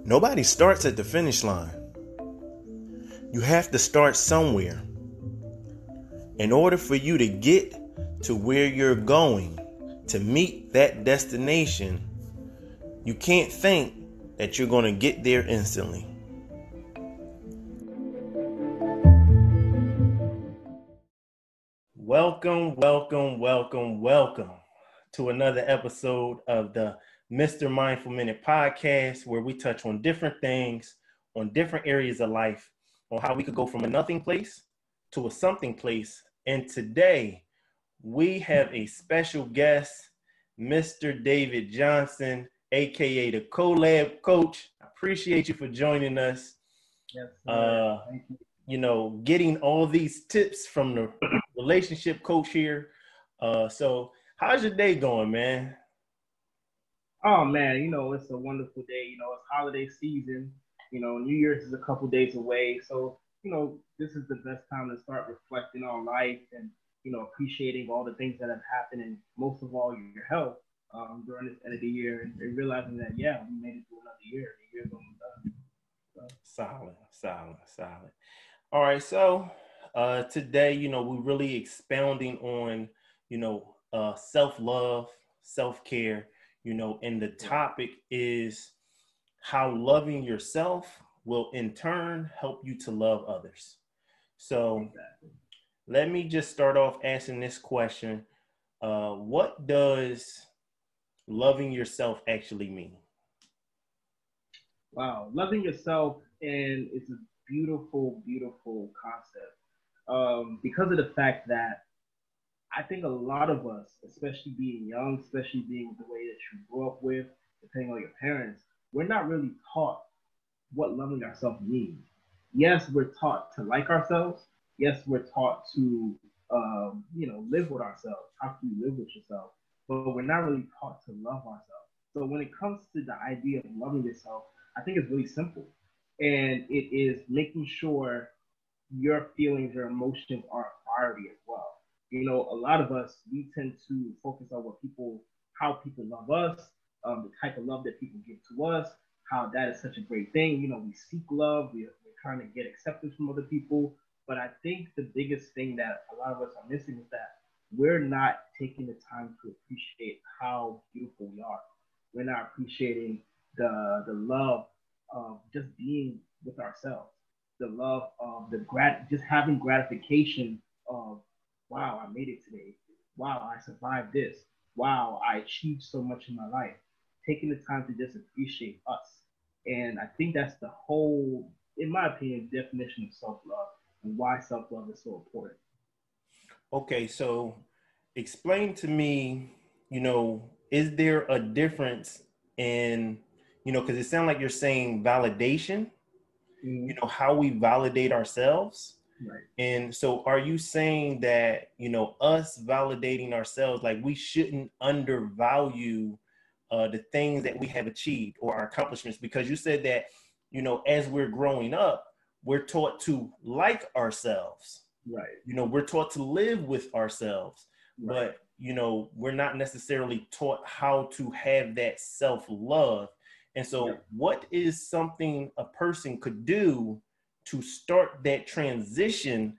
Nobody starts at the finish line. You have to start somewhere. In order for you to get to where you're going, to meet that destination, you can't think that you're going to get there instantly. Welcome to another episode of the Mr. Mindful Minute Podcast, where we touch on different things, on different areas of life, on how we could go from a nothing place to a something place. And today we have a special guest, Mr. David Johnson, aka the Collab Coach. I appreciate you for joining us. Yes, sir. Thank you. Getting all these tips from the relationship coach here. So how's your day going, man? Oh man, it's a wonderful day. It's holiday season. New Year's is a couple days away. So, this is the best time to start reflecting on life and, appreciating all the things that have happened and most of all your health during this end of the year and realizing that, we made it through another year. The year's almost done. Solid. All right. So today, we're really expounding on, self-love, self-care, and the topic is how loving yourself will in turn help you to love others. So Exactly. Let me just start off asking this question. What does loving yourself actually mean? Wow, loving yourself, and it's a beautiful, beautiful concept. Because of the fact that I think a lot of us, especially being young, especially being the way that you grew up with, depending on your parents, we're not really taught what loving ourselves means. Yes, we're taught to like ourselves. Yes, we're taught to, live with ourselves. How can you live with yourself? But we're not really taught to love ourselves. So when it comes to the idea of loving yourself, I think it's really simple. And it is making sure your feelings, your emotions are a priority as well. A lot of us, we tend to focus on how people love us, the type of love that people give to us, how that is such a great thing. We seek love, we're trying to get acceptance from other people. But I think the biggest thing that a lot of us are missing is that we're not taking the time to appreciate how beautiful we are. We're not appreciating the love of just being with ourselves, the love of just having gratification of, wow, I made it today. Wow, I survived this. Wow, I achieved so much in my life. Taking the time to just appreciate us. And I think that's the whole, in my opinion, definition of self-love and why self-love is so important. Okay, so explain to me, is there a difference in, because it sounds like you're saying validation, how we validate ourselves. Right. And so are you saying that, us validating ourselves, like we shouldn't undervalue the things that we have achieved or our accomplishments? Because you said that, as we're growing up, we're taught to like ourselves. Right. We're taught to live with ourselves, Right. but, we're not necessarily taught how to have that self-love. And so what is something a person could do to start that transition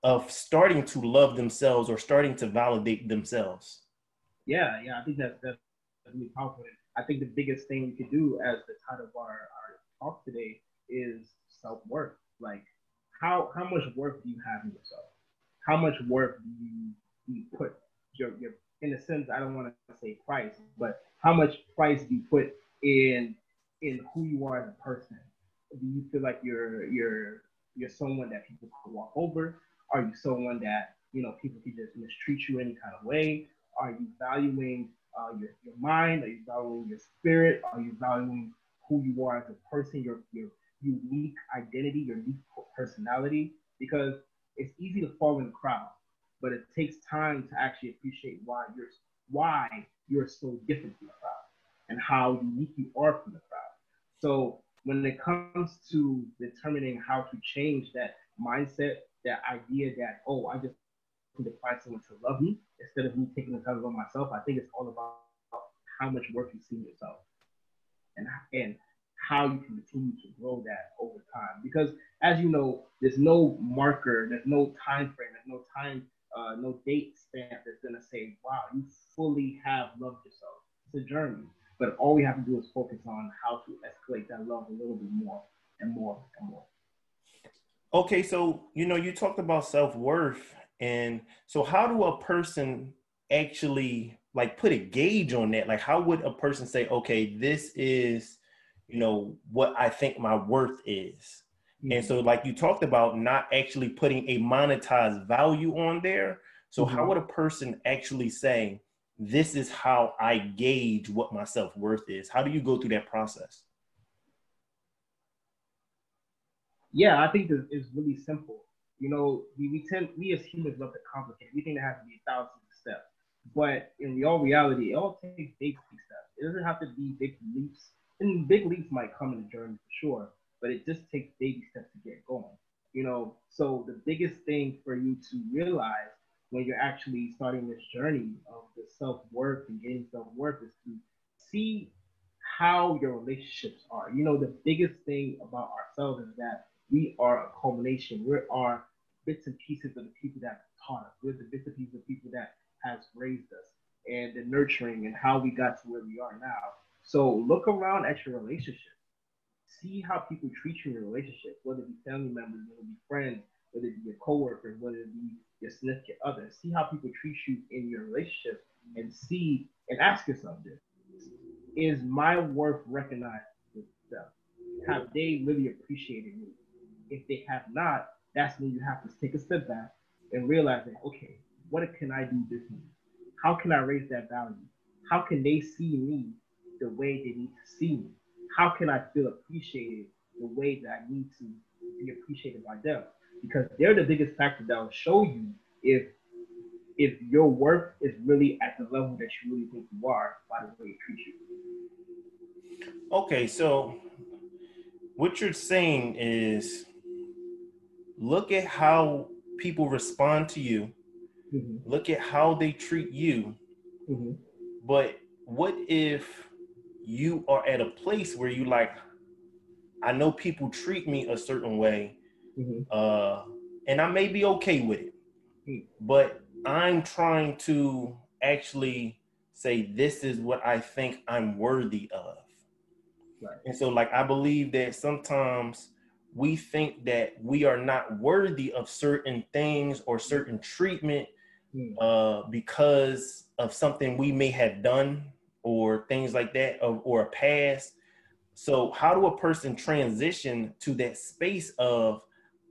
of starting to love themselves or starting to validate themselves? Yeah, I think that's really powerful. I think the biggest thing we could do, as the title of our talk today, is self-worth. Like, how much worth do you have in yourself? How much worth do you put your in a sense, I don't want to say price, but how much price do you put in who you are as a person? Do you feel like you're someone that people can walk over? Are you someone that people can just mistreat you any kind of way? Are you valuing your mind? Are you valuing your spirit? Are you valuing who you are as a person? Your unique identity, your unique personality? Because it's easy to fall in the crowd, but it takes time to actually appreciate why you're so different from the crowd and how unique you are from the crowd. So when it comes to determining how to change that mindset, that idea that, oh, I just need to find someone to love me instead of me taking the time to love myself, I think it's all about how much work you see in yourself and how you can continue to grow that over time. Because as you know, there's no marker, there's no time frame, there's no time, no date stamp that's gonna say, wow, you fully have loved yourself. It's a journey. But all we have to do is focus on how to escalate that love a little bit more and more and more. Okay, so you talked about self-worth, and so how do a person actually like put a gauge on that? Like how would a person say, okay, this is what I think my worth is? And so like you talked about not actually putting a monetized value on there. So how would a person actually say, this is how I gauge what my self-worth is? How do you go through that process? Yeah, I think it's really simple. We as humans love to complicate. We think there has to be thousands of steps, but in all reality, it all takes baby steps. It doesn't have to be big leaps, and big leaps might come in the journey for sure, but it just takes baby steps to get going. So the biggest thing for you to realize when you're actually starting this journey of the self worth and getting self worth is to see how your relationships are. The biggest thing about ourselves is that we are a culmination. We are bits and pieces of the people that taught us. We're the bits and pieces of people that has raised us and the nurturing and how we got to where we are now. So look around at your relationship. See how people treat you in your relationship, whether it be family members, whether it be friends, whether it be your coworkers, whether it be your significant other. See how people treat you in your relationship and see and ask yourself this. Is my worth recognized with them? Have they really appreciated me? If they have not, that's when you have to take a step back and realize that, okay, what can I do differently? How can I raise that value? How can they see me the way they need to see me? How can I feel appreciated the way that I need to be appreciated by them? Because they're the biggest factor that will show you if your worth is really at the level that you really think you are by the way it treats you. Okay, so what you're saying is look at how people respond to you, look at how they treat you. But what if you are at a place where you like, I know people treat me a certain way, and I may be okay with it, but I'm trying to actually say, this is what I think I'm worthy of. Right. And so like, I believe that sometimes we think that we are not worthy of certain things or certain treatment because of something we may have done or things like that, or a past. So how do a person transition to that space of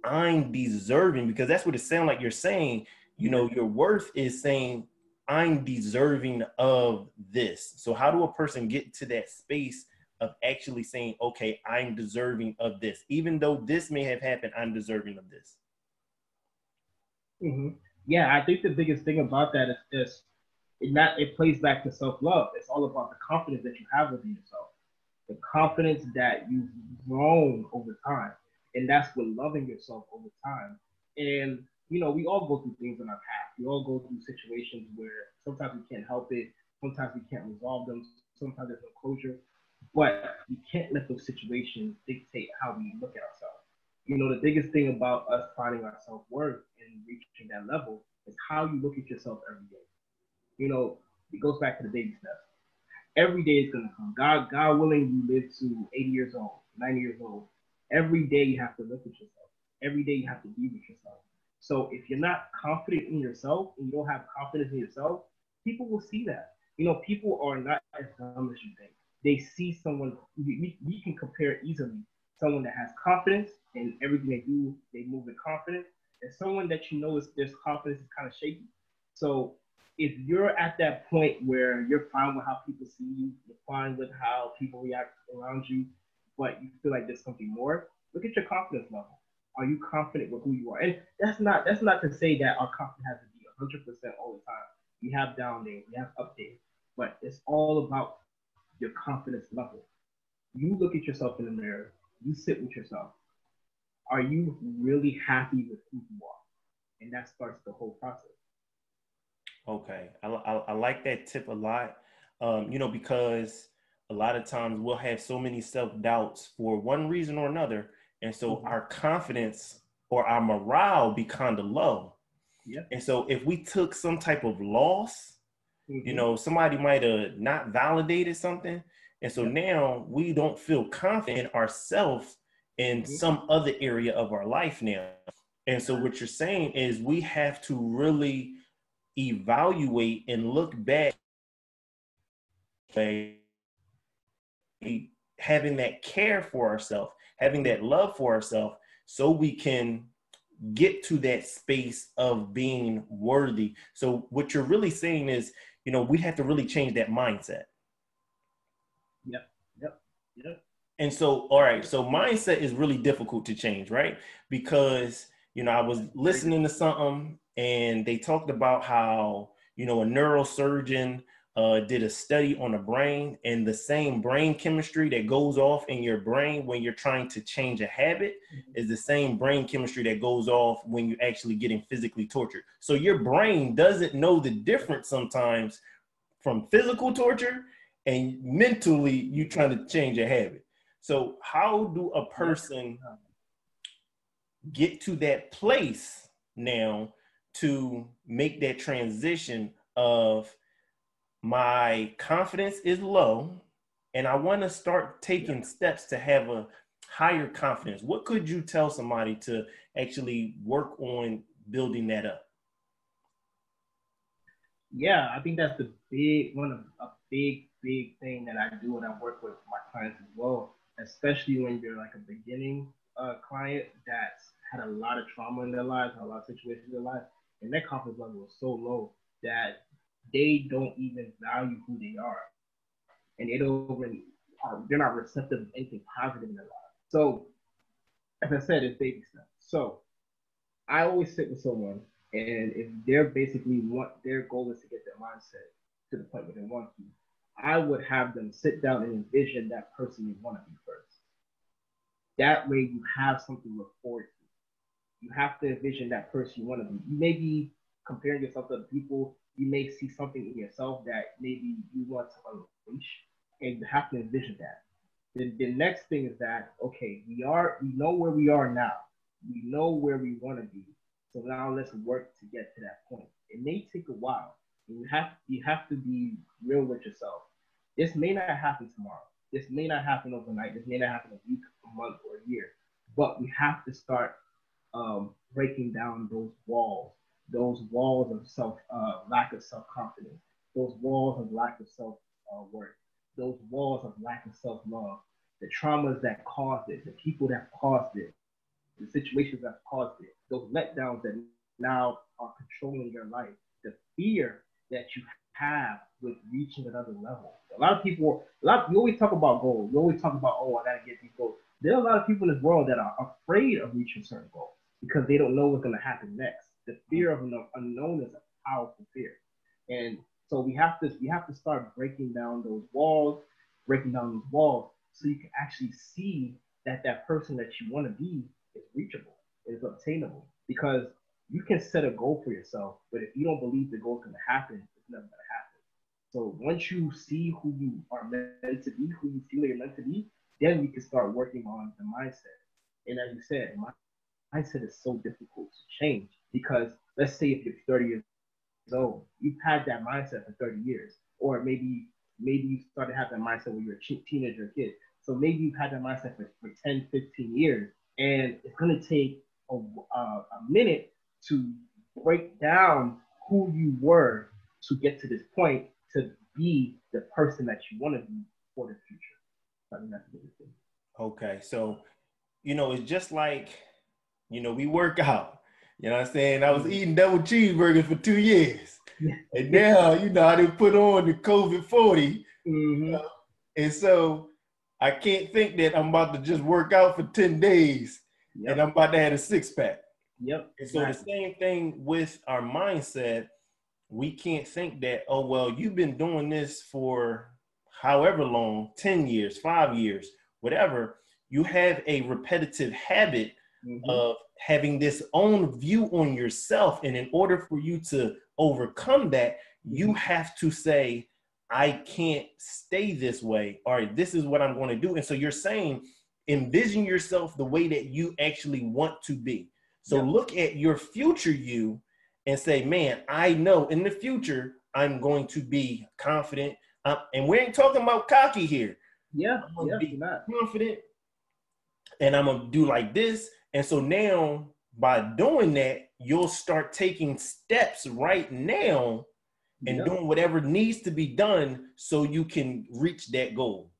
I'm deserving? Because that's what it sounds like you're saying. Your worth is saying I'm deserving of this. So how do a person get to that space of actually saying, okay, I'm deserving of this, even though this may have happened, I'm deserving of this? Yeah, I think the biggest thing about that is this. It plays back to self-love. It's all about the confidence that you have within yourself, the confidence that you've grown over time. And that's with loving yourself over time. And, we all go through things in our past. We all go through situations where sometimes we can't help it. Sometimes we can't resolve them. Sometimes there's no closure. But we can't let those situations dictate how we look at ourselves. The biggest thing about us finding our self-worth and reaching that level is how you look at yourself every day. It goes back to the baby steps. Every day is gonna come. God willing, you live to 80 years old, 90 years old. Every day you have to look at yourself. Every day you have to be with yourself. So if you're not confident in yourself and you don't have confidence in yourself, people will see that. People are not as dumb as you think. They see someone, we can compare easily someone that has confidence in everything they do, they move with confidence, and someone that is their confidence is kind of shaky. So if you're at that point where you're fine with how people see you, you're fine with how people react around you, but you feel like there's something more, look at your confidence level. Are you confident with who you are? And that's not to say that our confidence has to be 100% all the time. We have down days, we have up days, but it's all about your confidence level. You look at yourself in the mirror, you sit with yourself. Are you really happy with who you are? And that starts the whole process. Okay, I like that tip a lot. Because a lot of times we'll have so many self-doubts for one reason or another. And so our confidence or our morale be kind of low. Yeah. And so if we took some type of loss, you know, somebody might have not validated something. And so now we don't feel confident in ourselves in some other area of our life now. And so what you're saying is we have to really evaluate and look back, having that care for ourselves, having that love for ourselves, so we can get to that space of being worthy. So what you're really saying is, you know, we have to really change that mindset. Yep. And so, all right, so mindset is really difficult to change, right? Because, you know, I was listening to something and they talked about how, you know, a neurosurgeon did a study on the brain, and the same brain chemistry that goes off in your brain when you're trying to change a habit is the same brain chemistry that goes off when you're actually getting physically tortured. So your brain doesn't know the difference sometimes from physical torture and mentally you trying to change a habit. So how do a person get to that place now to make that transition of my confidence is low and I want to start taking steps to have a higher confidence? What could you tell somebody to actually work on building that up? Yeah, I think that's a big thing that I do when I work with my clients as well, especially when you're like a beginning client that's had a lot of trauma in their lives, a lot of situations in their life, and their confidence level is so low that they don't even value who they are, and they're not receptive to anything positive in their life. So, as I said, it's baby steps. So, I always sit with someone, and if they're basically their goal is to get their mindset to the point where they want to, I would have them sit down and envision that person you want to be first. That way, you have something to look forward to. You have to envision that person you want to be. You may be comparing yourself to other people. You may see something in yourself that maybe you want to unleash, and you have to envision that. The next thing is that, okay, we know where we are now. We know where we want to be. So now let's work to get to that point. It may take a while. You have to be real with yourself. This may not happen tomorrow. This may not happen overnight. This may not happen a week, a month, or a year. But we have to start breaking down those walls of lack of self-confidence, those walls of lack of self-worth, those walls of lack of self-love, the traumas that caused it, the people that caused it, the situations that caused it, those letdowns that now are controlling your life, the fear that you have with reaching another level. You always talk about goals. You always talk about, oh, I gotta get these goals. There are a lot of people in this world that are afraid of reaching certain goals because they don't know what's gonna happen next. The fear of the unknown is a powerful fear. And so we have to start breaking down those walls, so you can actually see that person that you want to be is reachable, is obtainable. Because you can set a goal for yourself, but if you don't believe the goal is going to happen, it's never going to happen. So once you see who you are meant to be, who you feel you're meant to be, then we can start working on the mindset. And as you said, mindset is so difficult to change because let's say if you're 30 years old, you've had that mindset for 30 years, or maybe you started to have that mindset when you were a teenager or kid. So maybe you've had that mindset for 10, 15 years, and it's going to take a minute to break down who you were to get to this point to be the person that you want to be for the future. I think that's the biggest thing. Okay, so, you know, it's just like, you know, we work out. You know what I'm saying? I was eating double cheeseburgers for 2 years. And now, you know, I didn't put on the COVID 40. And so I can't think that I'm about to just work out for 10 days and I'm about to have a six pack. And so the same thing with our mindset. We can't think that, oh, well, you've been doing this for however long, 10 years, 5 years, whatever. You have a repetitive habit of having this own view on yourself. And in order for you to overcome that, you have to say, I can't stay this way. All right, this is what I'm going to do. And so you're saying, envision yourself the way that you actually want to be. So look at your future you and say, man, I know in the future, I'm going to be confident. And we ain't talking about cocky here. I'm going to be confident and I'm going to do like this. And so now by doing that, you'll start taking steps right now and doing whatever needs to be done so you can reach that goal.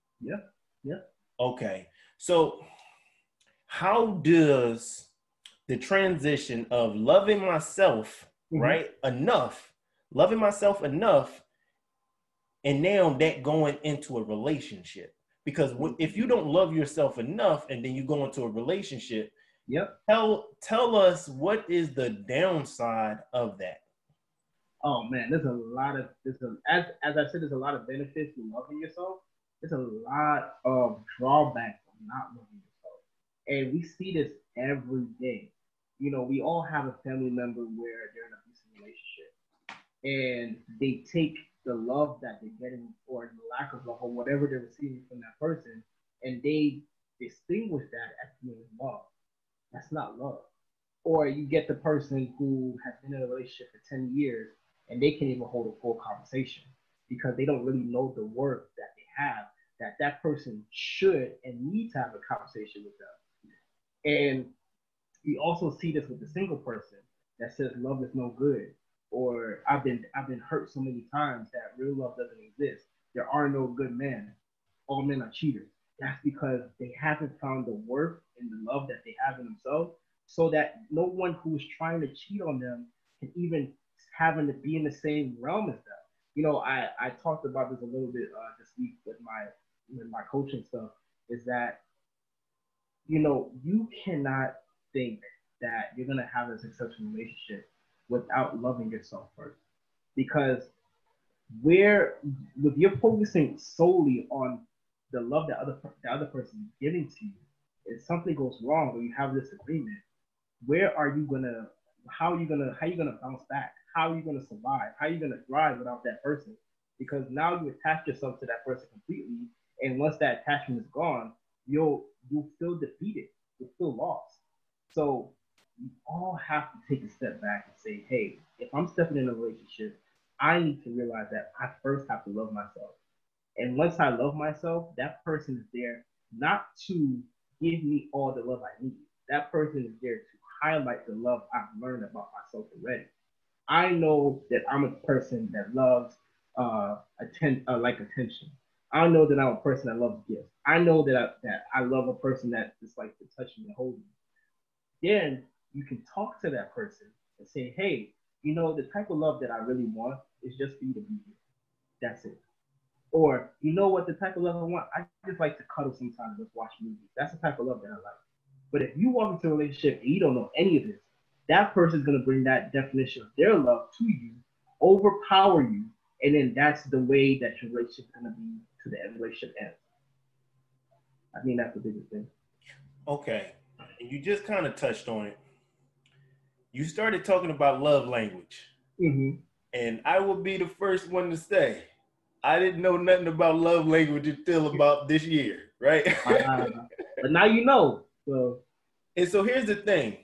Okay. So how does the transition of loving myself, right, loving myself enough, and now that going into a relationship? Because if you don't love yourself enough and then you go into a relationship, tell us what is the downside of that? Oh man, as I said, there's a lot of benefits to loving yourself. There's a lot of drawbacks of not loving yourself. And we see this every day. You know, we all have a family member where they're in an abusive relationship and they take the love that they're getting or the lack of love or whatever they're receiving from that person and they distinguish that as being love. That's not love. Or you get the person who has been in a relationship for 10 years and they can't even hold a full conversation because they don't really know the worth that they have, that person should and need to have a conversation with them. And we also see this with the single person that says love is no good, or I've been hurt so many times that real love doesn't exist. There are no good men. All men are cheaters. That's because they haven't found the worth and the love that they have in themselves, so that no one who is trying to cheat on them can even having to be in the same realm as them. You know, I talked about this a little bit this week with my coaching stuff, is that, you know, you cannot think that you're going to have a successful relationship without loving yourself first. Because if you're focusing solely on the love that the other person is giving to you, if something goes wrong or you have this agreement, how are you gonna bounce back? How are you gonna survive? How are you gonna thrive without that person? Because now you attach yourself to that person completely, and once that attachment is gone, you'll feel defeated, you'll feel lost. So you all have to take a step back and say, hey, if I'm stepping in a relationship, I need to realize that I first have to love myself. And once I love myself, that person is there not to give me all the love I need. That person is there to highlight the love I've learned about myself already. I know that I'm a person that loves attention. I know that I'm a person that loves gifts. I know that I love a person that just likes to touch me and hold me. Then you can talk to that person and say, hey, you know, the type of love that I really want is just for you to be here. That's it. Or, you know what, the type of love I want, I just like to cuddle sometimes and just watch movies. That's the type of love that I like. But if you walk into a relationship and you don't know any of this, that person is going to bring that definition of their love to you, overpower you, and then that's the way that your relationship is going to be to the end relationship ends. I think that's the biggest thing. Okay. And you just kind of touched on it. You started talking about love language. Mm-hmm. And I will be the first one to say, I didn't know nothing about love language until about this year, right? But now you know. So. And so here's the thing.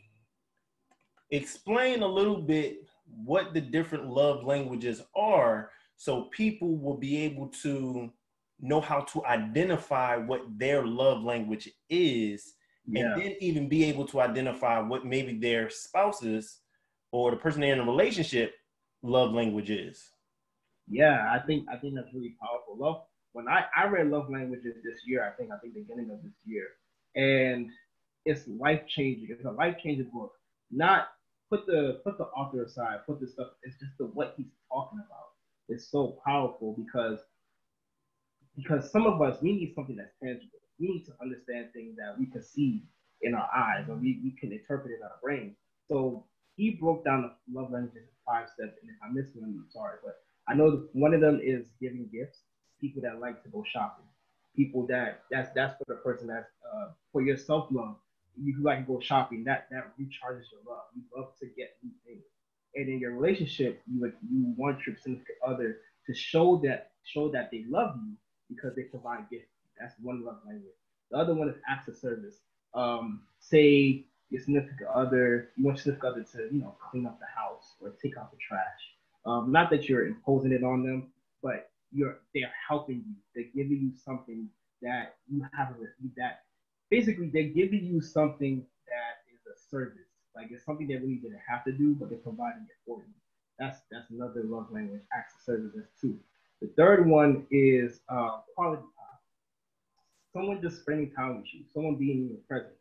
Explain a little bit what the different love languages are so people will be able to know how to identify what their love language is, and then even be able to identify what maybe their spouses or the person they're in a relationship love language is. Yeah, I think that's really powerful. Love. When I read love languages this year, I think beginning of this year, and it's life changing. It's a life changing book. Not put the author aside, put the stuff. It's just what he's talking about. It's so powerful because some of us, we need something that's tangible. We need to understand things that we can see in our eyes or we can interpret in our brain. So he broke down the love languages in 5 steps, and if I missed one, I'm sorry, but I know one of them is giving gifts. People that like to go shopping. People that's for the person that's for your self-love. You like to go shopping. That recharges your love. You love to get new things. And in your relationship, you want your significant other to show that show that they love you because they provide gifts. That's one love language. The other one is acts of service. Say your significant other, you want your significant other to, clean up the house or take out the trash. Not that you're imposing it on them, but they're helping you. They're giving you something that you have that basically they're giving you something that is a service. Like it's something they really didn't have to do, but they're providing it for you. That's another love language, acts of service. That's two. The third one is quality time. Someone just spending time with you, someone being in your presence,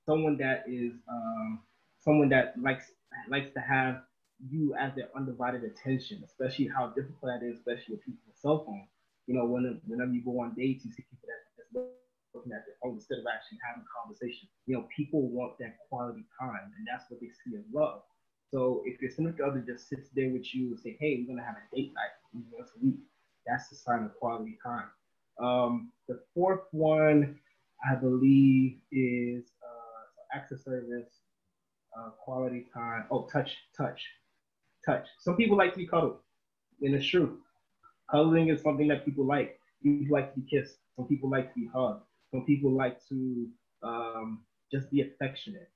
someone that is someone that likes to have you as their undivided attention, especially how difficult that is, especially with people with cell phones. Whenever you go on dates, you see people that's looking at their phone instead of actually having a conversation. People want that quality time, and that's what they see as love. So if your significant other just sits there with you and say, "Hey, we're gonna have a date night once a week," that's a sign of quality time. The fourth one, I believe, is acts of service, quality time. Oh, touch. Some people like to be cuddled, and it's true. Cuddling is something that people like. People like to be kissed. Some people like to be hugged. Some people like to just be affectionate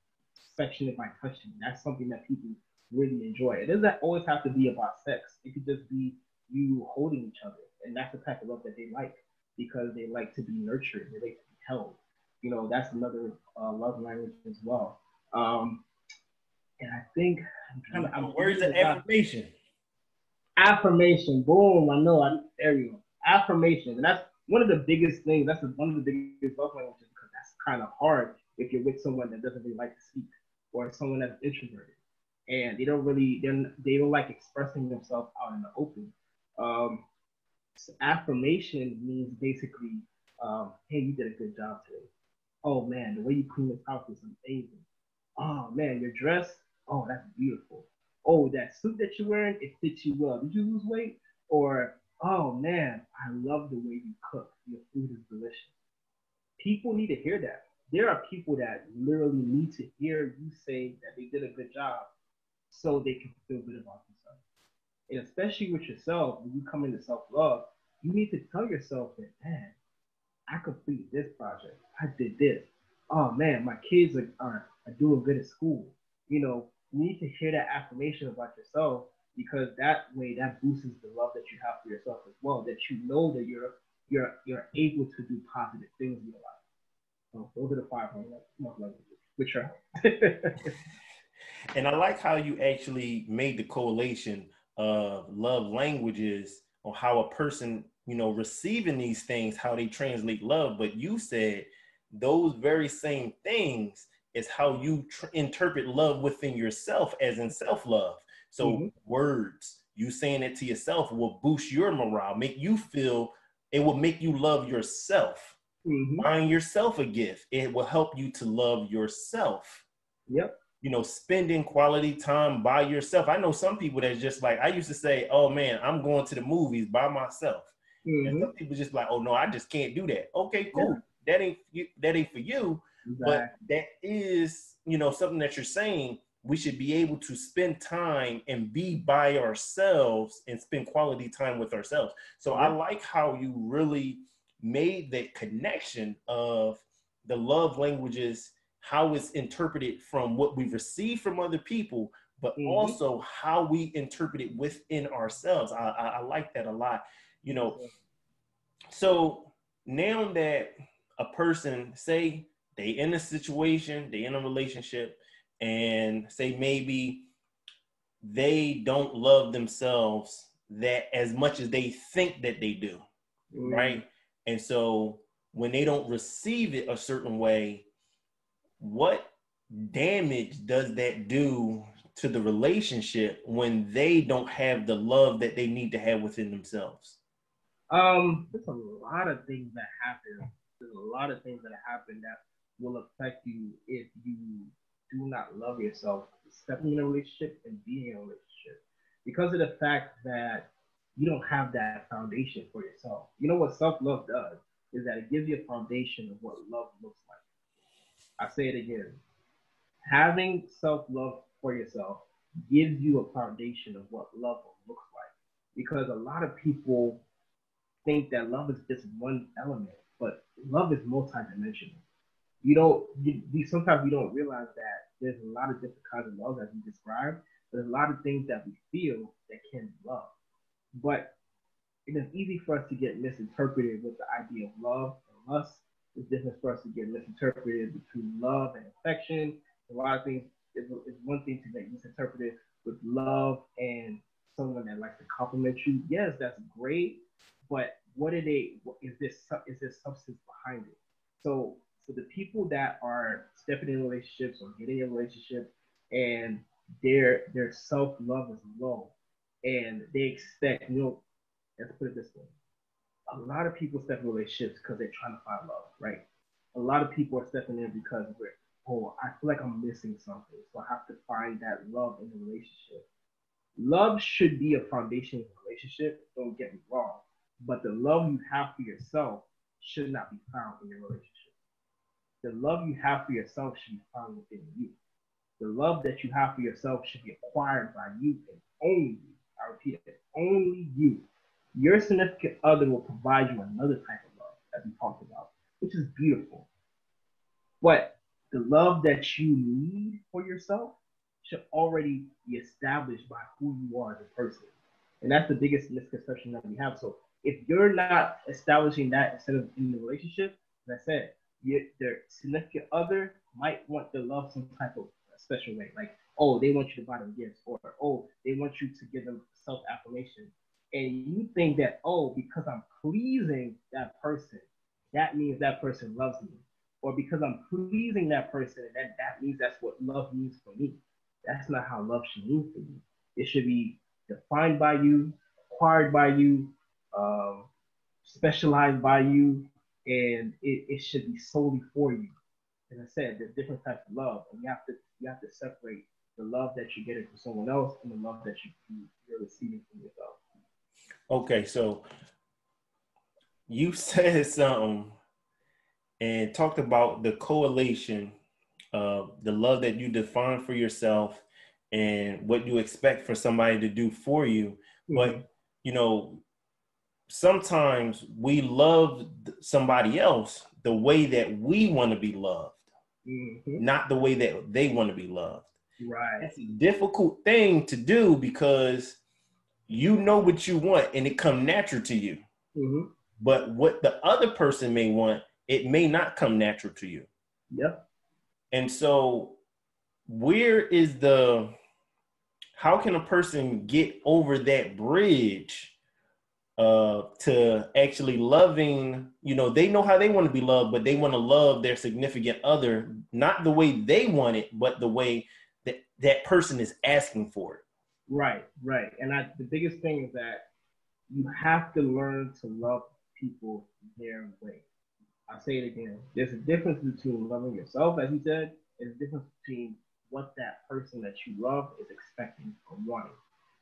by touching. That's something that people really enjoy. It doesn't always have to be about sex. It could just be you holding each other, and that's the type of love that they like because they like to be nurtured. They like to be held. That's another love language as well. And I think words of affirmation. Affirmation. Boom. I know. There you go. Affirmation. And that's one of the biggest things. That's one of the biggest love languages because that's kind of hard if you're with someone that doesn't really like to speak or someone that's introverted and they don't like expressing themselves out in the open. So affirmation means basically, hey, you did a good job today. Oh man, the way you clean this house is amazing. Oh man, your dress, oh that's beautiful. Oh, that suit that you're wearing, it fits you well. Did you lose weight? Or, oh man, I love the way you cook. Your food is delicious. People need to hear that. There are people that literally need to hear you say that they did a good job so they can feel good about themselves. And especially with yourself, when you come into self-love, you need to tell yourself that, man, I completed this project. I did this. Oh man, my kids are doing good at school. You need to hear that affirmation about yourself because that way that boosts the love that you have for yourself as well. That you know that you're able to do positive things in your life. So those are the 5 love languages, which are. And I like how you actually made the correlation of love languages or how a person, receiving these things, how they translate love. But you said those very same things is how you interpret love within yourself as in self-love. So words, you saying it to yourself will boost your morale, make you feel, it will make you love yourself. Buying yourself a gift, it will help you to love yourself. Yep. Spending quality time by yourself. I know some people that's just like, I used to say, oh man, I'm going to the movies by myself. And some people just like, oh no, I just can't do that. Okay, cool. Yeah. That ain't for you. Exactly. But that is, something that you're saying. We should be able to spend time and be by ourselves and spend quality time with ourselves. So I like how you really made that connection of the love languages, how it's interpreted from what we receive from other people, but also how we interpret it within ourselves. I like that a lot. So now that a person, say they in a situation, they in a relationship, and say maybe they don't love themselves that as much as they think that they do, right? And so when they don't receive it a certain way, what damage does that do to the relationship when they don't have the love that they need to have within themselves? There's a lot of things that happen. There's a lot of things that happen that will affect you if you do not love yourself, stepping in a relationship and being in a relationship. Because of the fact that you don't have that foundation for yourself. You know what self-love does is that it gives you a foundation of what love looks like. I say it again. Having self-love for yourself gives you a foundation of what love looks like. Because a lot of people think that love is just one element, but love is multidimensional. Sometimes we don't realize that there's a lot of different kinds of love as you described. There's a lot of things that we feel that can be love. But it is easy for us to get misinterpreted with the idea of love and lust. It's different for us to get misinterpreted between love and affection. A lot of things is one thing to get misinterpreted with love and someone that likes to compliment you. Yes, that's great, but is there substance behind it? So for the people that are stepping in relationships or getting in a relationship and their self-love is low and they expect, let's put it this way. A lot of people step in relationships because they're trying to find love, right? A lot of people are stepping in because I feel like I'm missing something, so I have to find that love in the relationship. Love should be a foundation of a relationship, don't get me wrong, but the love you have for yourself should not be found in your relationship. The love you have for yourself should be found within you. The love that you have for yourself should be acquired by you and only you. I repeat it, only you. Your significant other will provide you another type of love, as we talked about, which is beautiful. But the love that you need for yourself should already be established by who you are as a person. And that's the biggest misconception that we have. So if you're not establishing that instead of in the relationship, as I said, their significant other might want to love some type of special way. Like, oh, they want you to buy them gifts, or, oh, they want you to give them self-affirmation. And you think that, oh, because I'm pleasing that person, that means that person loves me. Or because I'm pleasing that person, that means that's what love means for me. That's not how love should mean for you. It should be defined by you, acquired by you, specialized by you, and it should be solely for you. As I said, there's different types of love, and you have to separate the love that you're getting from someone else and the love that you're receiving from yourself. Okay, so you said something and talked about the correlation of the love that you define for yourself and what you expect for somebody to do for you. Mm-hmm. But, sometimes we love somebody else the way that we want to be loved, mm-hmm. not the way that they want to be loved. Right. It's a difficult thing to do because you know what you want and it comes natural to you. Mm-hmm. But what the other person may want, it may not come natural to you. Yep. And so how can a person get over that bridge to actually loving, they know how they want to be loved, but they want to love their significant other, not the way they want it, but the way that person is asking for it. Right. And the biggest thing is that you have to learn to love people their way. I'll say it again. There's a difference between loving yourself, as you said, and a difference between what that person that you love is expecting or wanting.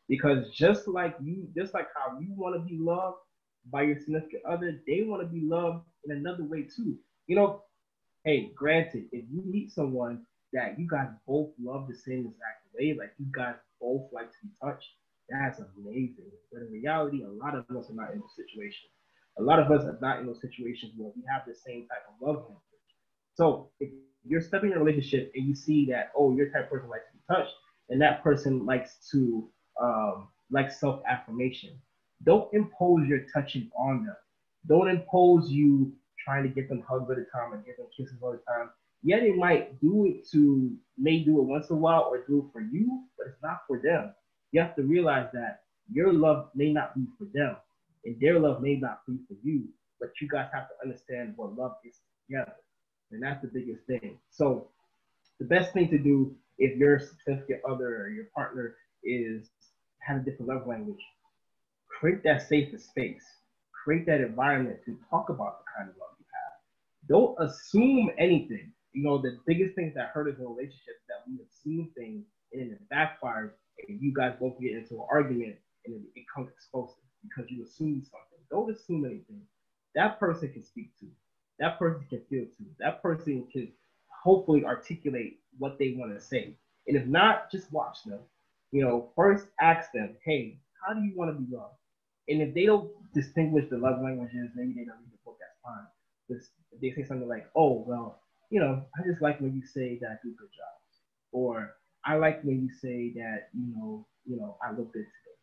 Because just like how you want to be loved by your significant other, they want to be loved in another way too. Hey, granted, if you meet someone that you guys both love the same exact way, like you guys both like to be touched, that's amazing. But in reality, a lot of us are not in those situations. A lot of us are not in those situations where we have the same type of love language. So if you're stepping in a relationship and you see that, oh, your type of person likes to be touched, and that person likes to like self-affirmation, don't impose your touching on them. Don't impose you trying to get them hugs all the time and give them kisses all the time. Yeah, they may do it once in a while or do it for you, but it's not for them. You have to realize that your love may not be for them and their love may not be for you, but you guys have to understand what love is together. And that's the biggest thing. So the best thing to do if your significant other or your partner has a different love language, create that safe space, create that environment to talk about the kind of love you have. Don't assume anything. The biggest things that hurt us in relationships is that we assume things and it backfires and you guys both get into an argument and it becomes explosive because you assume something. Don't assume anything. That person can speak to. That person can feel to. That person can hopefully articulate what they want to say. And if not, just watch them. First ask them, hey, how do you want to be loved? And if they don't distinguish the love languages, maybe they don't read the book. That's fine. If they say something like, "Oh, well, I just like when you say that I do good jobs," or "I like when you say that I look good today,"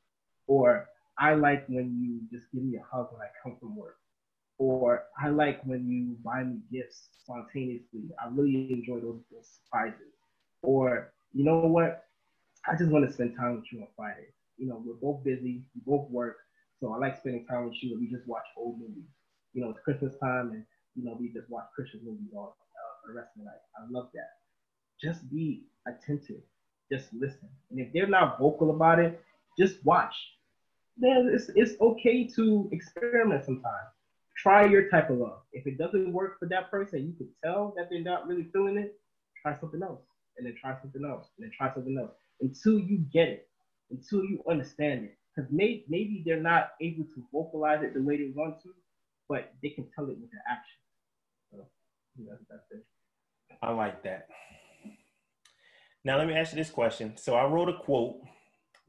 or "I like when you just give me a hug when I come from work," or "I like when you buy me gifts spontaneously. I really enjoy those surprises," or "You know what? I just want to spend time with you on Friday. We're both busy, we both work, so I like spending time with you, and we just watch old movies. It's Christmas time, and we just watch Christmas movies all for the rest of the night. I love that. Just be attentive. Just listen. And if they're not vocal about it, just watch. Man, it's okay to experiment sometimes. Try your type of love. If it doesn't work for that person, you can tell that they're not really feeling it. Try something else, and then try something else, and then try something else until you get it, until you understand it. Because maybe they're not able to vocalize it the way they want to, but they can tell it with their action. So, that's it. I like that. Now, let me ask you this question. So I wrote a quote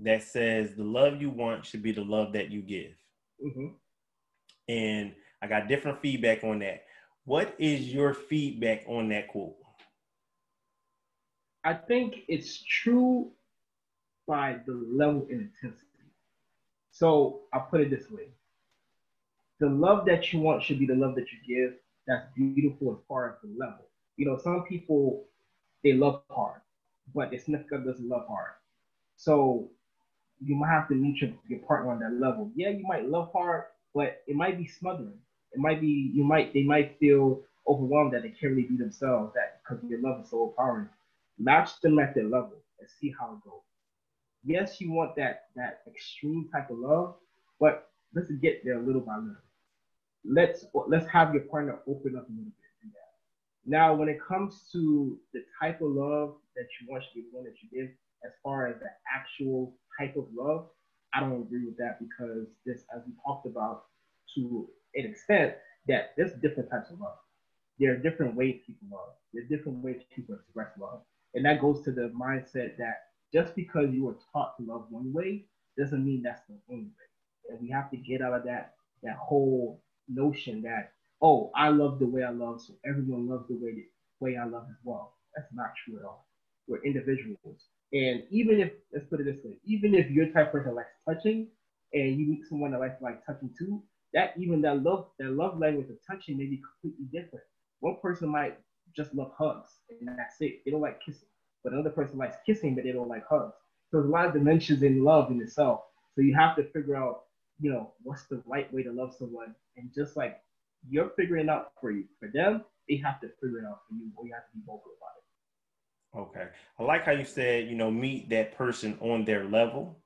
that says, the love you want should be the love that you give. Mm-hmm. And I got different feedback on that. What is your feedback on that quote? I think it's true by the level and intensity. So I'll put it this way. The love that you want should be the love that you give. That's beautiful as far as the level. Some people, they love hard, but their significant other doesn't love hard. So you might have to meet your partner on that level. Yeah, you might love hard, but it might be smothering. It might be they might feel overwhelmed that they can't really be themselves, that because your love is so overpowering. Match them at their level and see how it goes. Yes, you want that extreme type of love, but let's get there little by little. Let's have your partner open up a little bit in that. Now, when it comes to the type of love that you want to give, one that you give, as far as the actual type of love, I don't agree with that because this, as we talked about, to an extent, that there's different types of love. There are different ways people love. There's different ways people express love, and that goes to the mindset that just because you were taught to love one way doesn't mean that's the only way. And we have to get out of that whole notion that, oh, I love the way I love, so everyone loves the way I love as well. That's not true at all. We're individuals. And even if, let's put it this way, even if your type of person likes touching and you meet someone that likes like touching too, that love language of touching may be completely different. One person might just love hugs and that's it. They don't like kissing. But another person likes kissing, but they don't like hugs. So there's a lot of dimensions in love in itself. So you have to figure out, what's the right way to love someone. And just like you're figuring it out for you, for them, they have to figure it out for you, or you have to be vocal about it. Okay. I like how you said, meet that person on their level.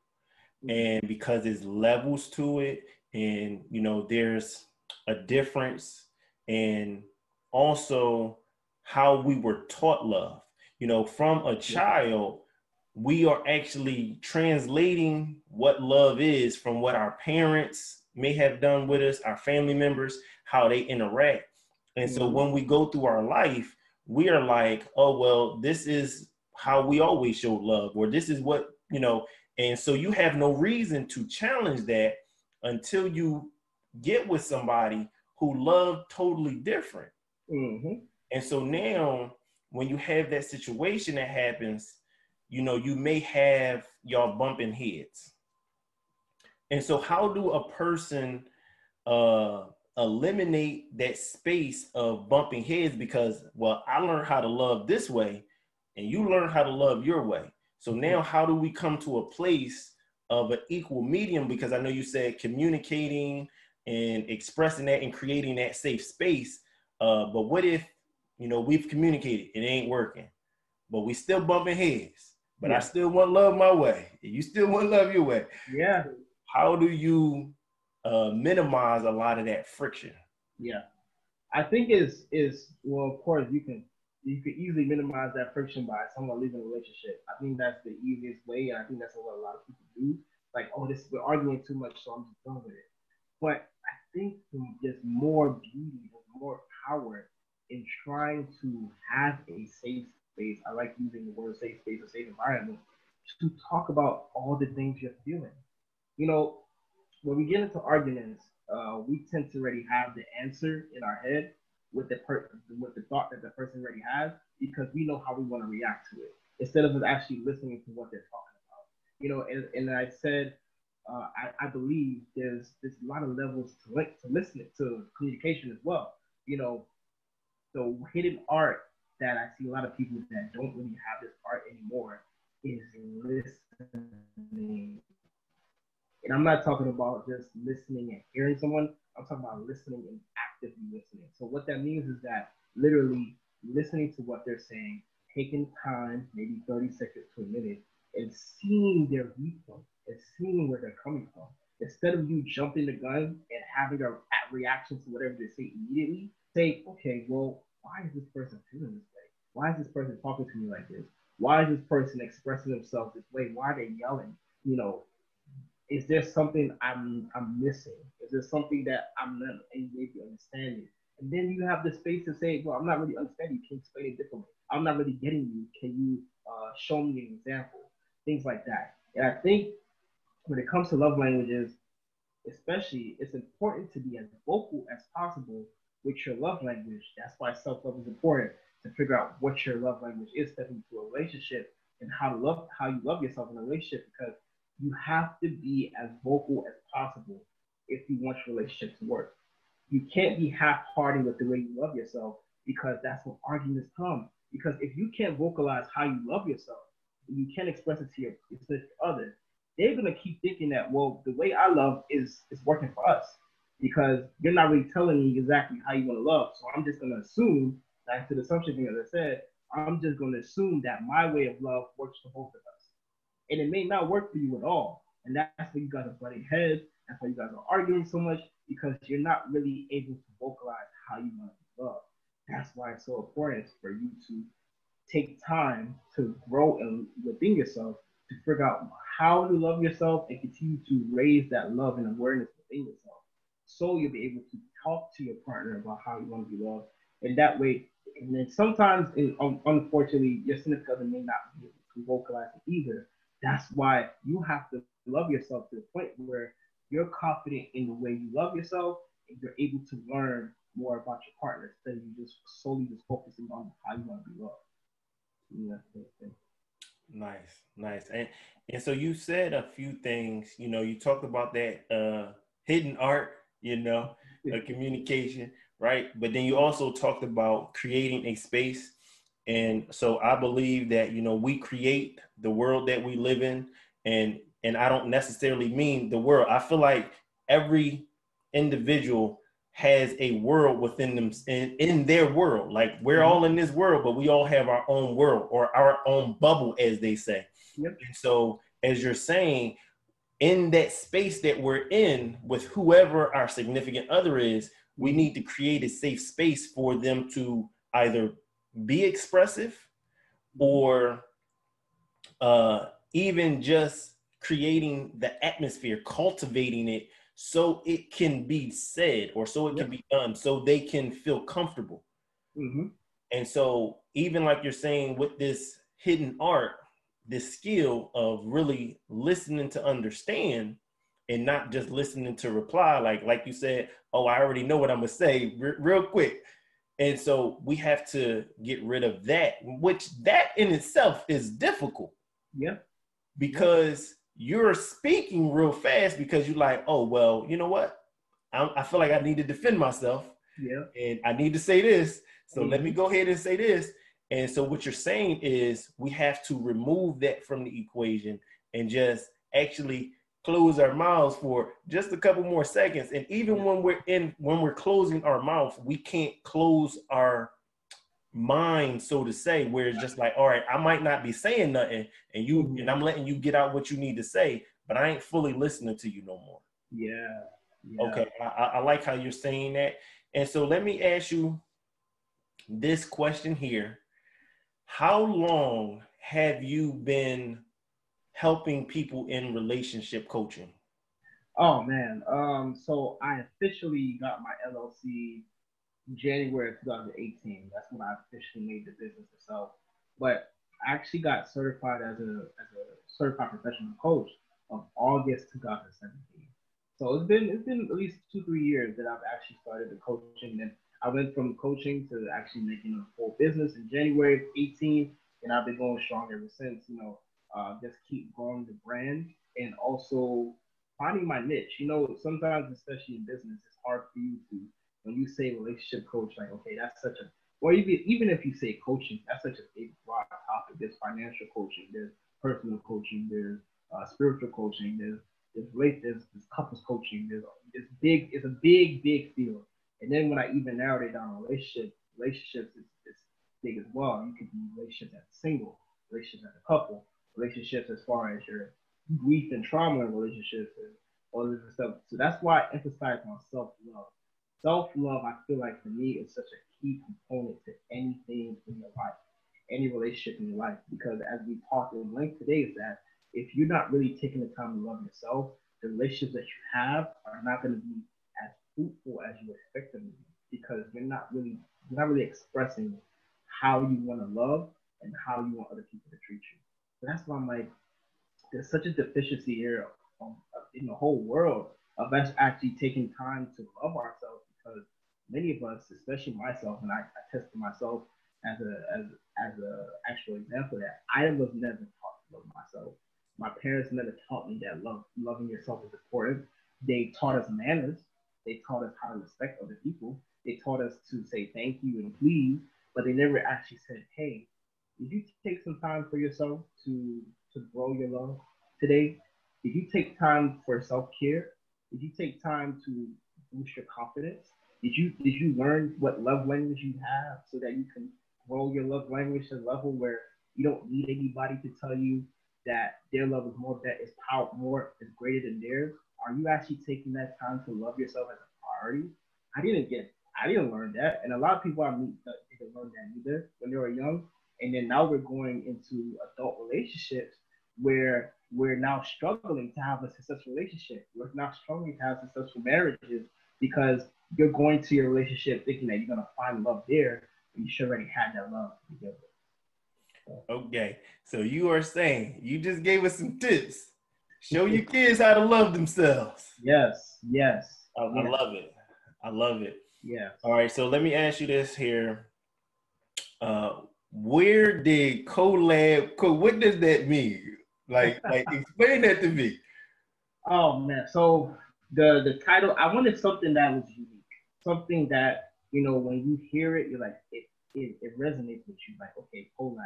Mm-hmm. And because there's levels to it, and, there's a difference in also how we were taught love. From a child, we are actually translating what love is from what our parents may have done with us, our family members, how they interact. And so when we go through our life, we are like, oh, well, this is how we always show love, or this is what, and so you have no reason to challenge that until you get with somebody who love totally different. Mm-hmm. And so now when you have that situation that happens, you may have y'all bumping heads. And so how do a person eliminate that space of bumping heads? Because, well, I learned how to love this way and you learn how to love your way. So now how do we come to a place of an equal medium? Because I know you said communicating and expressing that and creating that safe space. But what if, we've communicated, it ain't working, but we still bumping heads, but I still want love my way. You still want love your way. Yeah. How do you minimize a lot of that friction? Yeah. I think is well, of course, you can easily minimize that friction by someone leaving a relationship. I think that's the easiest way, and I think that's what a lot of people do. Like, oh, we're arguing too much, so I'm just done with it. But I think there's more beauty, there's more power in trying to have a safe space. I like using the word safe space or safe environment to talk about all the things you're feeling. when we get into arguments, we tend to already have the answer in our head with with the thought that the person already has, because we know how we want to react to it instead of us actually listening to what they're talking about. And I said, I believe there's a lot of levels to listening to communication as well. The hidden art that I see a lot of people that don't really have this art anymore is listening. And I'm not talking about just listening and hearing someone. I'm talking about listening and actively listening. So what that means is that literally listening to what they're saying, taking time, maybe 30 seconds to a minute, and seeing their viewpoint and seeing where they're coming from. Instead of you jumping the gun and having a reaction to whatever they say immediately, say, okay, well, why is this person feeling this way? Why is this person talking to me like this? Why is this person expressing themselves this way? Why are they yelling? Is there something I'm missing? Is there something that I'm not maybe understanding? And then you have the space to say, well, I'm not really understanding. You can explain it differently. I'm not really getting you. Can you show me an example? Things like that. And I think when it comes to love languages, especially, it's important to be as vocal as possible with your love language. That's why self-love is important, to figure out what your love language is, stepping into a relationship, and how you love yourself in a relationship, because you have to be as vocal as possible if you want your relationship to work. You can't be half-hearted with the way you love yourself, because that's when arguments come. Because if you can't vocalize how you love yourself, you can't express it to your other, they're gonna keep thinking that, well, the way I love is working for us, because you're not really telling me exactly how you want to love. So I'm just gonna assume, back to the assumption thing, as I said, I'm just gonna assume that my way of love works for both of us, and it may not work for you at all. And that's why you guys are butting heads. That's why you guys are arguing so much, because you're not really able to vocalize how you want to be loved. That's why it's so important for you to take time to grow within yourself, to figure out how to love yourself and continue to raise that love and awareness within yourself. So you'll be able to talk to your partner about how you want to be loved. And that way, and then sometimes, unfortunately, your significant other may not be able to vocalize it either. That's why you have to love yourself to the point where you're confident in the way you love yourself, and you're able to learn more about your partner instead of you just solely just focusing on how you want to be loved. Yeah. Nice. And so you said a few things, you talked about that hidden art, communication, right? But then you also talked about creating a space. And so I believe that, we create the world that we live in, and I don't necessarily mean the world. I feel like every individual has a world within them, in their world. Like, we're all in this world, but we all have our own world, or our own bubble, as they say. Yep. And so, as you're saying, in that space that we're in with whoever our significant other is, we need to create a safe space for them to either be expressive, or even just creating the atmosphere, cultivating it so it can be said, or so it can be done, so they can feel comfortable. And so, even like you're saying, with this hidden art, this skill of really listening to understand, and not just listening to reply, like you said, oh, I already know what I'm gonna say real quick. And so we have to get rid of that, which that in itself is difficult. Yeah. Because you're speaking real fast, because you're like, oh, well, you know what? I feel like I need to defend myself. Yeah. And I need to say this. So let me go ahead and say this. And so what you're saying is, we have to remove that from the equation and just actually close our mouths for just a couple more seconds. And even when we're closing our mouth, we can't close our mind, so to say, where it's just like, all right, I might not be saying nothing, and I'm letting you get out what you need to say, but I ain't fully listening to you no more. Yeah. Okay. I like how you're saying that. And so let me ask you this question here. How long have you been helping people in relationship coaching? Oh man. So I officially got my LLC January of 2018. That's when I officially made the business itself. But I actually got certified as a certified professional coach of August 2017. So it's been at least 2-3 years that I've actually started the coaching. And I went from coaching to actually making a full business in January of 18, and I've been going strong ever since. Just keep growing the brand and also finding my niche. Sometimes, especially in business, it's hard for you to, when you say relationship coach, like, okay, that's such a, or even if you say coaching, that's such a big broad topic. There's financial coaching, there's personal coaching, there's spiritual coaching, there's couples coaching, it's a big field. And then when I even narrowed it down, relationships is big as well. You could be relationships as a single, relationships as a couple, relationships as far as your grief and trauma in relationships and all this stuff. So that's why I emphasize on self-love. Self-love, I feel like for me, is such a key component to anything in your life, any relationship in your life. Because as we talked in length today, is that if you're not really taking the time to love yourself, the relationships that you have are not going to be as fruitful as you expect them to be, because you're not really expressing how you want to love and how you want other people to treat you. So that's why I'm like, there's such a deficiency here in the whole world of us actually taking time to love ourselves, because many of us, especially myself, and I tested myself as a actual example, that I was never taught to love myself. My parents never taught me that loving yourself is important. They taught us manners. They taught us how to respect other people. They taught us to say thank you and please, but they never actually said, hey, did you take some time for yourself to grow your love today? Did you take time for self-care? Did you take time to boost your confidence? Did you learn what love language you have so that you can grow your love language to a level where you don't need anybody to tell you that their love is more, that is power more is greater than theirs? Are you actually taking that time to love yourself as a priority? I didn't learn that, and a lot of people I meet didn't learn that either when they were young. And then now we're going into adult relationships where we're now struggling to have a successful relationship. We're now struggling to have successful marriages because you're going to your relationship thinking that you're gonna find love there, and you should already have that love together. Okay, so you are saying, you just gave us some tips. Show your kids how to love themselves. Yes. I love it. I love it. Yeah. All right, so let me ask you this here. Where did Collab, what does that mean? Like explain that to me. Oh man, so the title, I wanted something that was unique, something that, when you hear it, you're like, it resonates with you. Like, okay, collab.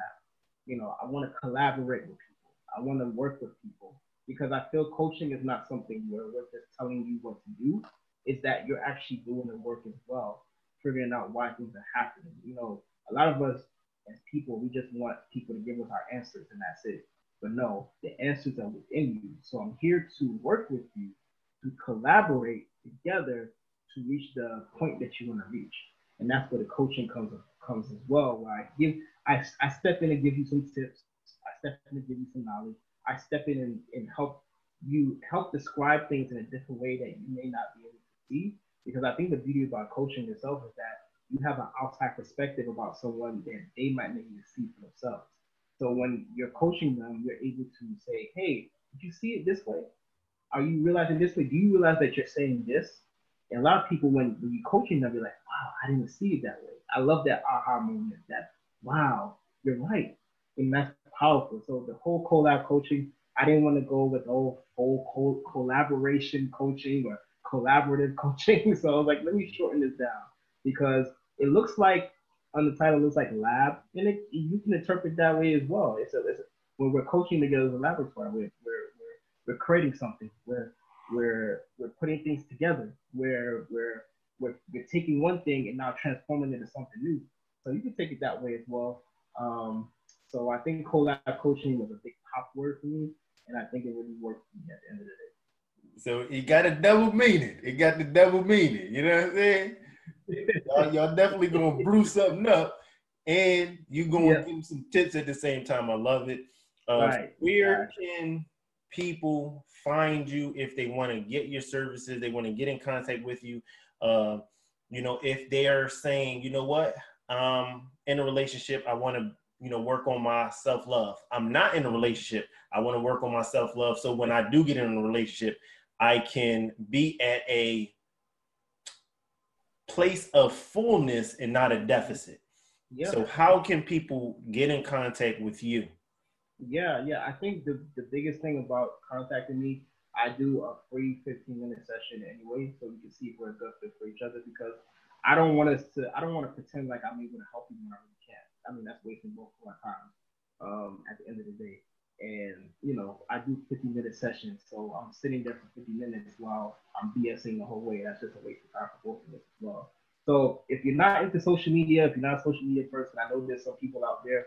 I want to collaborate with people. I want to work with people, because I feel coaching is not something where we're just telling you what to do. It's that you're actually doing the work as well, figuring out why things are happening. A lot of us as people, we just want people to give us our answers and that's it. But no, the answers are within you. So I'm here to work with you to collaborate together to reach the point that you want to reach. And that's where the coaching comes as well, where I step in and give you some tips. I step in and give you some knowledge. I step in and help describe things in a different way that you may not be able to see. Because I think the beauty about coaching yourself is that you have an outside perspective about someone that they might not even see for themselves. So when you're coaching them, you're able to say, hey, did you see it this way? Are you realizing this way? Do you realize that you're saying this? And a lot of people, when you're coaching them, you're like, wow, I didn't see it that way. I love that aha moment, that, wow, you're right. And that's powerful. So the whole collab coaching, I didn't want to go with the whole collaboration coaching or collaborative coaching. So I was like, let me shorten this down, because it looks like, on the title, it looks like lab, and you can interpret that way as well. When we're coaching together as a laboratory, we're creating something. We're putting things together. We're taking one thing and now transforming it into something new. So you can take it that way as well. So I think collab coaching was a big pop word for me, and I think it really worked for me at the end of the day. So it got a double meaning. It got the double meaning. You know what I'm saying? Y'all definitely gonna brew something up, and you're gonna give them some tips at the same time. I love it. Right. Where can people find you if they want to get your services? They want to get in contact with you. If they are saying, you know what, in a relationship, I want to, work on my self-love. I'm not in a relationship. I want to work on my self-love. So when I do get in a relationship, I can be at a place of fullness and not a deficit. Yeah. So how can people get in contact with you? Yeah. I think the biggest thing about contacting me, I do a free 15-minute session anyway, so we can see if we're a good fit for each other, because I don't want to pretend like I'm able to help you when I really can't. I mean, that's wasting both of our time at the end of the day. And, I do 50-minute sessions, so I'm sitting there for 50 minutes while I'm BSing the whole way. That's just a waste of time for both of us as well. So if you're not into social media, if you're not a social media person, I know there's some people out there.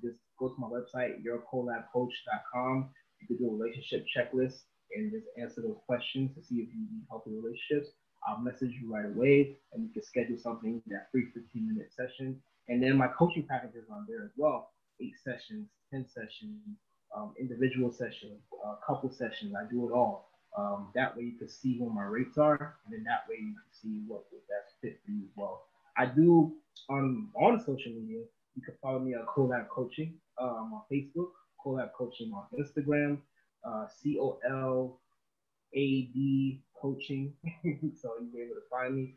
Just go to my website, yourcollabcoach.com. You can do a relationship checklist and just answer those questions to see if you need help in relationships. I'll message you right away, and we can schedule something, that free 15-minute session. And then my coaching packages on there as well. 8 sessions, 10 sessions, individual sessions, couple sessions. I do it all. That way you can see what my rates are, and then that way you can see what would best fit for you as well. I do on social media. You can follow me at Collab Coaching on Facebook, Collab Coaching on Instagram, COLAD Coaching. So you'll be able to find me.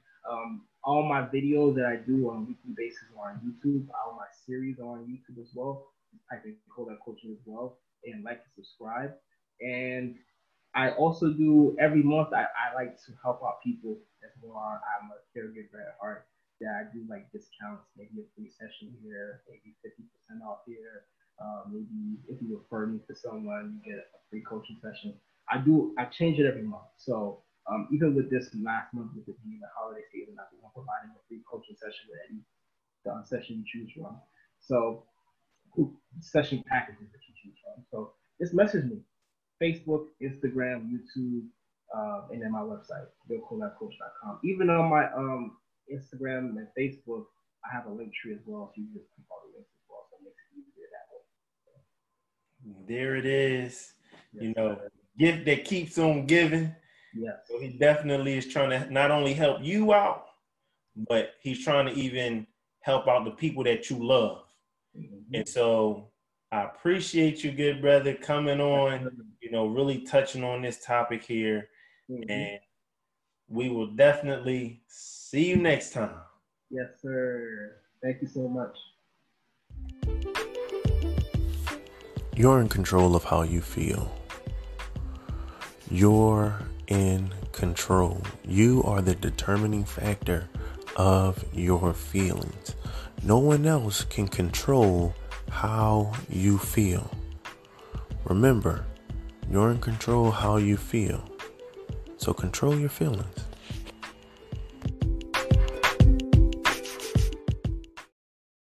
All my videos that I do on a weekly basis are on YouTube. All my series are on YouTube as well. Type in Collab Coaching as well, and like and subscribe. And I also do every month. I like to help out people as well. I'm a caregiver at heart. That I do like discounts, maybe a free session here, maybe 50% off here. Maybe if you refer me to someone, you get a free coaching session. I change it every month. So even with this last month, with it being the holiday season, I'm providing a free coaching session with any session you choose from. So session packages that you choose from. So just message me. Facebook, Instagram, YouTube, and then my website, yourcollabcoach.com. Even on my Instagram and Facebook, I have a link tree as well, so you just click all the links as well, so it makes it easier that way. There it is. Yes, gift that keeps on giving. Yeah. So he definitely is trying to not only help you out, but he's trying to even help out the people that you love. Mm-hmm. And so I appreciate you, good brother, coming on, really touching on this topic here. Mm-hmm. And we will definitely see you next time. Yes, sir. Thank you so much. You're in control of how you feel. You're in control. You are the determining factor of your feelings. No one else can control how you feel. Remember, you're in control of how you feel. So control your feelings.